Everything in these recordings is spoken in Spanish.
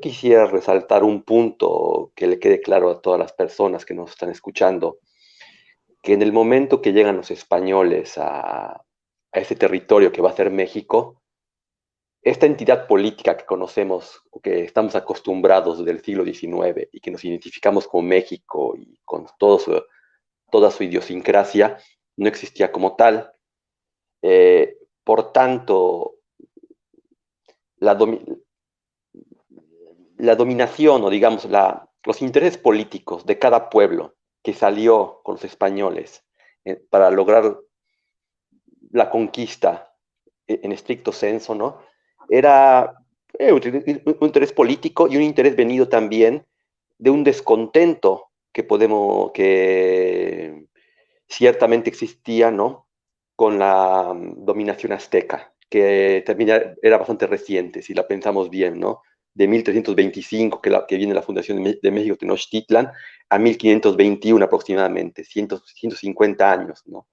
quisiera resaltar un punto que le quede claro a todas las personas que nos están escuchando, que en el momento que llegan los españoles a ese territorio que va a ser México, esta entidad política que conocemos o que estamos acostumbrados desde el siglo XIX y que nos identificamos con México y con toda su idiosincrasia, no existía como tal. Por tanto, la, domi- la dominación o digamos los intereses políticos de cada pueblo que salió con los españoles para lograr la conquista en estricto senso, ¿no? Era un interés político y un interés venido también de un descontento que ciertamente existía, ¿no? Con la dominación azteca, que también era bastante reciente, si la pensamos bien, ¿no? De 1325, que viene la fundación de México Tenochtitlan, a 1521 aproximadamente, 150 años, ¿no?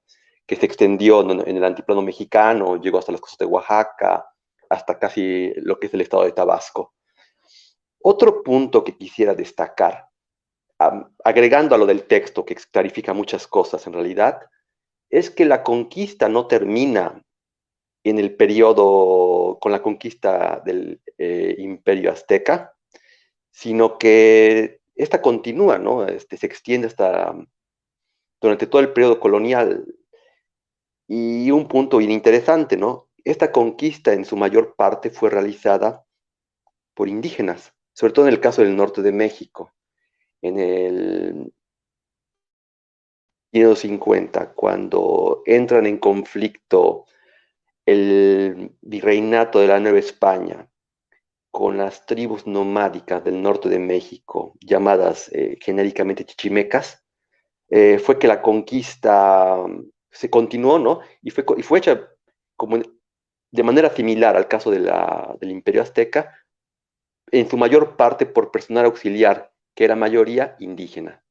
Que se extendió en el altiplano mexicano, llegó hasta las costas de Oaxaca, hasta casi lo que es el estado de Tabasco. Otro punto que quisiera destacar, agregando a lo del texto, que clarifica muchas cosas en realidad, es que la conquista no termina en el periodo con la conquista del Imperio Azteca, sino que esta continúa, ¿no? Se extiende hasta durante todo el periodo colonial. Y un punto bien interesante, ¿no? Esta conquista en su mayor parte fue realizada por indígenas, sobre todo en el caso del norte de México. En el 1550, cuando entran en conflicto el virreinato de la Nueva España con las tribus nomádicas del norte de México, llamadas genéricamente chichimecas, fue que la conquista se continuó, ¿no? Y fue hecha como de manera similar al caso del Imperio Azteca, en su mayor parte por personal auxiliar, que era mayoría indígena.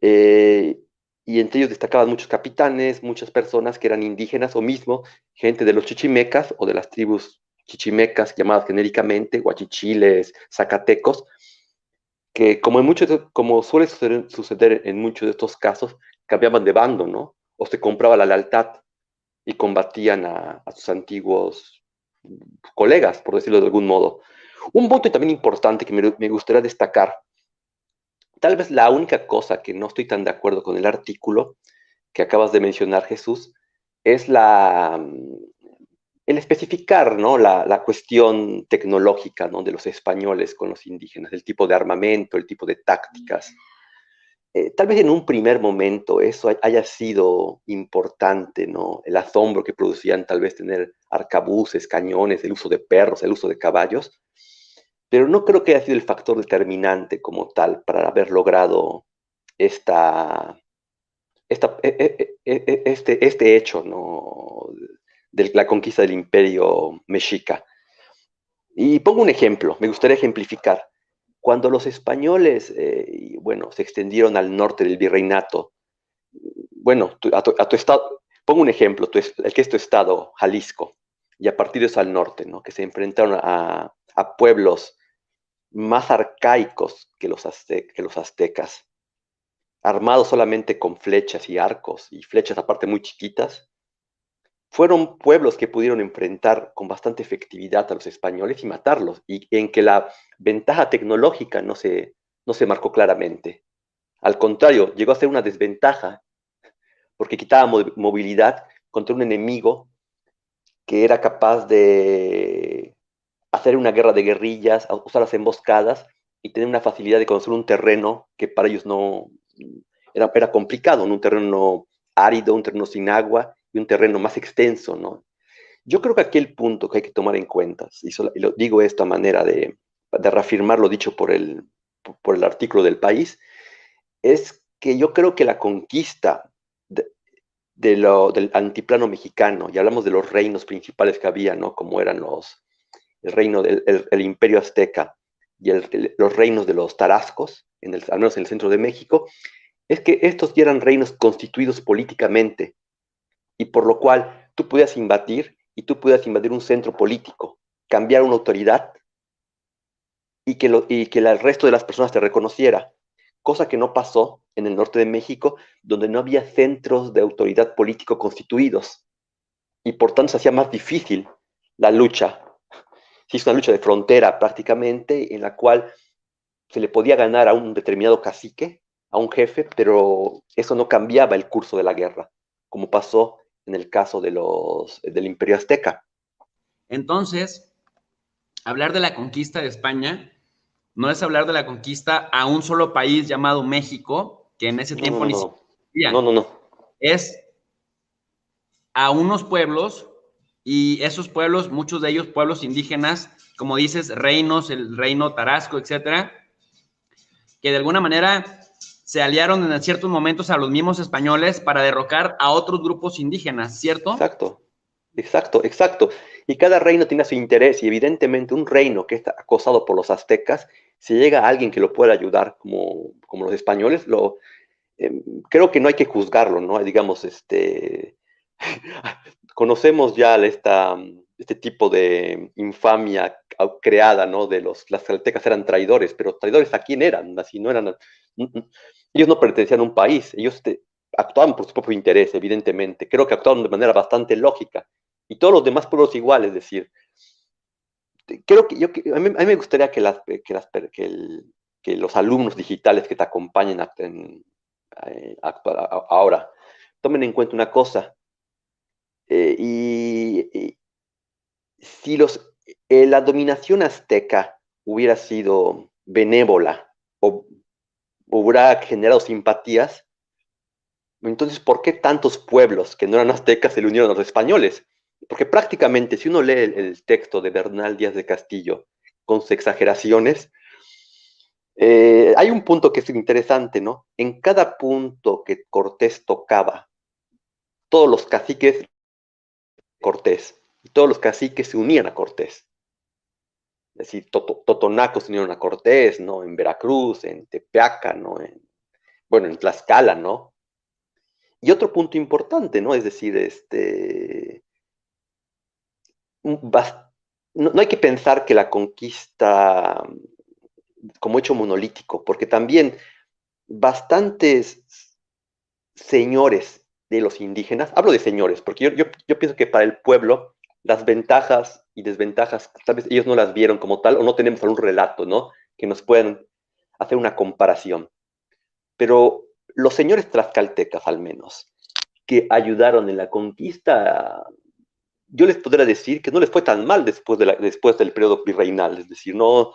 Eh, y entre ellos destacaban muchos capitanes, muchas personas que eran indígenas o mismo gente de los chichimecas o de las tribus chichimecas llamadas genéricamente guachichiles, zacatecos, que como suele suceder en muchos de estos casos, cambiaban de bando, ¿no? O se compraba la lealtad y combatían a sus antiguos colegas, por decirlo de algún modo. Un punto también importante que me gustaría destacar, tal vez la única cosa que no estoy tan de acuerdo con el artículo que acabas de mencionar, Jesús, es el especificar, ¿no? La cuestión tecnológica, ¿no? De los españoles con los indígenas, el tipo de armamento, el tipo de tácticas. Tal vez en un primer momento eso haya sido importante, ¿no? El asombro que producían tal vez tener arcabuces, cañones, el uso de perros, el uso de caballos, pero no creo que haya sido el factor determinante como tal para haber logrado esta, este hecho, ¿no? De la conquista del imperio mexica. Y pongo un ejemplo, me gustaría ejemplificar. Cuando los españoles, bueno, se extendieron al norte del virreinato, bueno, a tu estado, pongo un ejemplo, el que es tu estado, Jalisco, y a partir de eso al norte, ¿no? Que se enfrentaron a pueblos más arcaicos que los aztecas, armados solamente con flechas y arcos, y flechas aparte muy chiquitas. Fueron pueblos que pudieron enfrentar con bastante efectividad a los españoles y matarlos, y en que la ventaja tecnológica no se marcó claramente. Al contrario, llegó a ser una desventaja, porque quitaba movilidad contra un enemigo que era capaz de hacer una guerra de guerrillas, usar las emboscadas y tener una facilidad de conocer un terreno que para ellos no era complicado, ¿no? Un terreno árido, un terreno sin agua y un terreno más extenso, ¿no? Yo creo que aquí el punto que hay que tomar en cuenta, y lo digo esto a manera de reafirmar lo dicho por el artículo del país, es que yo creo que la conquista del antiplano mexicano, y hablamos de los reinos principales que había, ¿no? Como eran el reino el imperio azteca y los reinos de los tarascos, al menos en el centro de México, es que estos ya eran reinos constituidos políticamente y por lo cual tú podías invadir y tú podías invadir un centro político, cambiar una autoridad y que el resto de las personas te reconociera, cosa que no pasó en el norte de México, donde no había centros de autoridad político constituidos, y por tanto se hacía más difícil la lucha. Se hizo una lucha de frontera prácticamente, en la cual se le podía ganar a un determinado cacique, a un jefe, pero eso no cambiaba el curso de la guerra, como pasó en el caso del Imperio Azteca. Entonces, hablar de la conquista de España no es hablar de la conquista a un solo país llamado México, que en ese No, no, tiempo no, ni no, siquiera no, no, no. es a unos pueblos, y esos pueblos, muchos de ellos pueblos indígenas, como dices, reinos, el reino Tarasco, etcétera, que de alguna manera se aliaron en ciertos momentos a los mismos españoles para derrocar a otros grupos indígenas, ¿cierto? Exacto, exacto, exacto. Y cada reino tiene su interés y evidentemente un reino que está acosado por los aztecas, si llega a alguien que lo pueda ayudar, como los españoles, eh, creo que no hay que juzgarlo, ¿no? Digamos, conocemos ya este tipo de infamia creada, ¿no? Las aztecas eran traidores, pero traidores a quién eran, así no eran, ellos no pertenecían a un país, ellos actuaban por su propio interés, evidentemente, creo que actuaban de manera bastante lógica, y todos los demás pueblos igual, es decir, creo que a mí me gustaría que los alumnos digitales que te acompañen ahora tomen en cuenta una cosa, y si la dominación azteca hubiera sido benévola o hubiera generado simpatías, entonces, ¿por qué tantos pueblos que no eran aztecas se le unieron a los españoles? Porque prácticamente, si uno lee el texto de Bernal Díaz de Castillo con sus exageraciones, hay un punto que es interesante, ¿no? En cada punto que Cortés tocaba, todos los caciques de Cortés, y todos los caciques se unían a Cortés. Es decir, Totonacos se unieron a Cortés, ¿no? En Veracruz, en Tepeaca, ¿no? Bueno, en Tlaxcala, ¿no? Y otro punto importante, ¿no? Es decir, no hay que pensar que la conquista como hecho monolítico, porque también bastantes señores de los indígenas, hablo de señores, porque yo pienso que para el pueblo las ventajas y desventajas, tal vez ellos no las vieron como tal, o no tenemos algún relato, ¿no? Que nos puedan hacer una comparación. Pero los señores tlaxcaltecas, al menos, que ayudaron en la conquista, yo les podría decir que no les fue tan mal después del periodo virreinal, es decir, no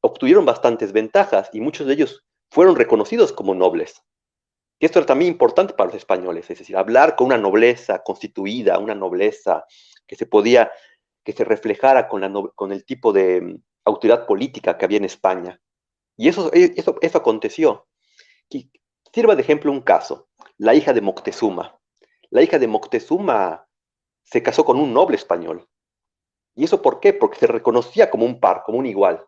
obtuvieron bastantes ventajas y muchos de ellos fueron reconocidos como nobles. Y esto era también importante para los españoles, es decir, hablar con una nobleza constituida, una nobleza que que se reflejara con el tipo de autoridad política que había en España. Y eso aconteció. Y sirva de ejemplo un caso, la hija de Moctezuma. La hija de Moctezuma se casó con un noble español. ¿Y eso por qué? Porque se reconocía como un par, como un igual.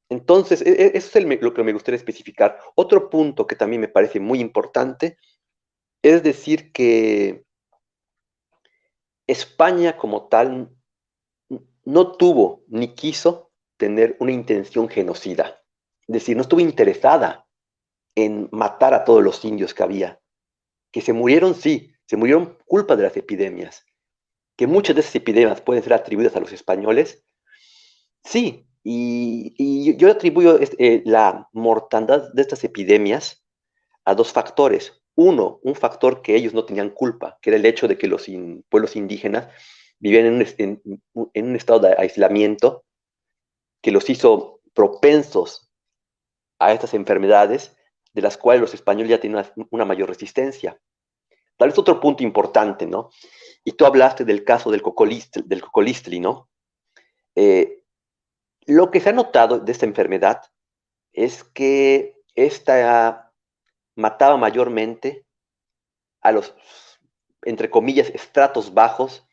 Entonces, eso es lo que me gustaría especificar. Otro punto que también me parece muy importante es decir que España como tal no tuvo ni quiso tener una intención genocida. Es decir, no estuvo interesada en matar a todos los indios que había. Que se murieron, sí, se murieron culpa de las epidemias. Que muchas de esas epidemias pueden ser atribuidas a los españoles, sí. Y yo atribuyo la mortandad de estas epidemias a dos factores. Uno, un factor que ellos no tenían culpa, que era el hecho de que los pueblos indígenas vivían en un estado de aislamiento que los hizo propensos a estas enfermedades, de las cuales los españoles ya tienen una mayor resistencia. Tal vez otro punto importante, ¿no? Y tú hablaste del caso del cocolistli, ¿no? Eh, lo que se ha notado de esta enfermedad es que esta mataba mayormente a los, entre comillas, estratos bajos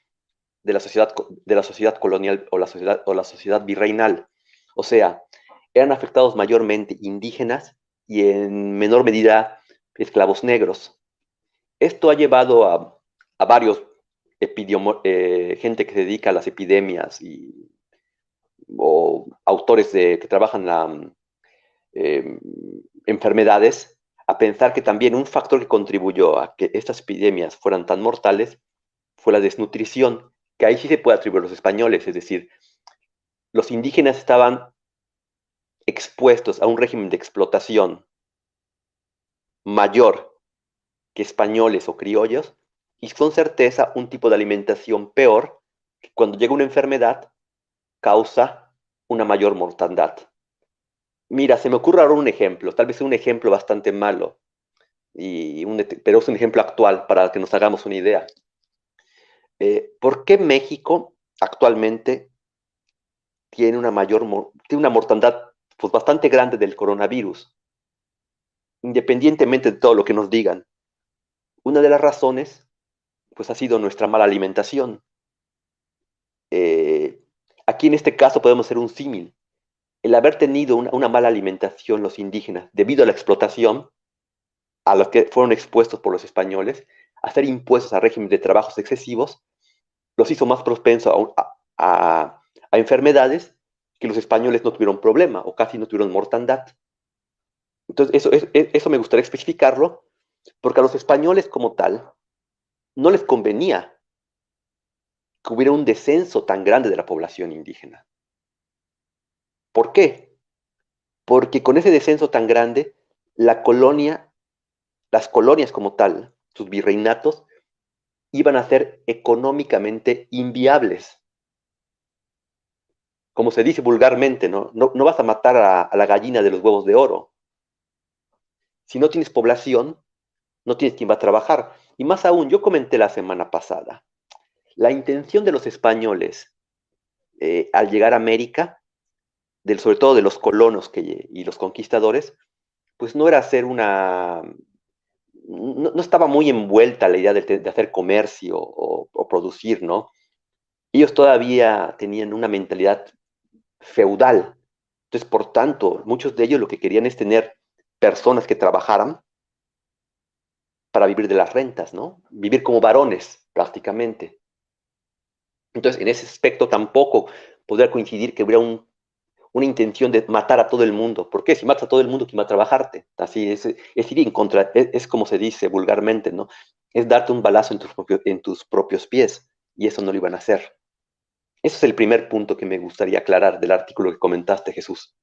de la sociedad colonial o la sociedad virreinal. O sea, eran afectados mayormente indígenas y en menor medida esclavos negros. Esto ha llevado a varios gente que se dedica a las epidemias y o autores que trabajan eh, enfermedades, a pensar que también un factor que contribuyó a que estas epidemias fueran tan mortales fue la desnutrición, que ahí sí se puede atribuir a los españoles, es decir, los indígenas estaban expuestos a un régimen de explotación mayor que españoles o criollos, y con certeza un tipo de alimentación peor, que cuando llega una enfermedad causa una mayor mortandad. Mira, se me ocurre ahora un ejemplo, tal vez un ejemplo bastante malo, pero es un ejemplo actual para que nos hagamos una idea. ¿Por qué México actualmente tiene una mortandad pues, bastante grande del coronavirus, independientemente de todo lo que nos digan? Una de las razones pues, ha sido nuestra mala alimentación. Eh, Aquí en este caso podemos hacer un símil. El haber tenido una mala alimentación los indígenas debido a la explotación a los que fueron expuestos por los españoles, a ser impuestos a régimen de trabajos excesivos, los hizo más propensos a enfermedades que los españoles no tuvieron problema o casi no tuvieron mortandad. Entonces, eso me gustaría especificarlo, porque a los españoles como tal no les convenía que hubiera un descenso tan grande de la población indígena. ¿Por qué? Porque con ese descenso tan grande, la colonia, las colonias como tal, sus virreinatos, iban a ser económicamente inviables. Como se dice vulgarmente, ¿no? No vas a matar a la gallina de los huevos de oro. Si no tienes población, no tienes quien va a trabajar. Y más aún, yo comenté la semana pasada, la intención de los españoles al llegar a América, sobre todo de los colonos y los conquistadores, pues no era hacer no estaba muy envuelta la idea de hacer comercio o producir, ¿no? Ellos todavía tenían una mentalidad feudal. Entonces, por tanto, muchos de ellos lo que querían es tener personas que trabajaran para vivir de las rentas, ¿no? Vivir como varones, prácticamente. Entonces, en ese aspecto tampoco podría coincidir que hubiera una intención de matar a todo el mundo. ¿Por qué? Si matas a todo el mundo, ¿quién va a trabajarte? Así es ir en contra, es como se dice vulgarmente, ¿no? Es darte un balazo en tus propios pies, y eso no lo iban a hacer. Ese es el primer punto que me gustaría aclarar del artículo que comentaste, Jesús.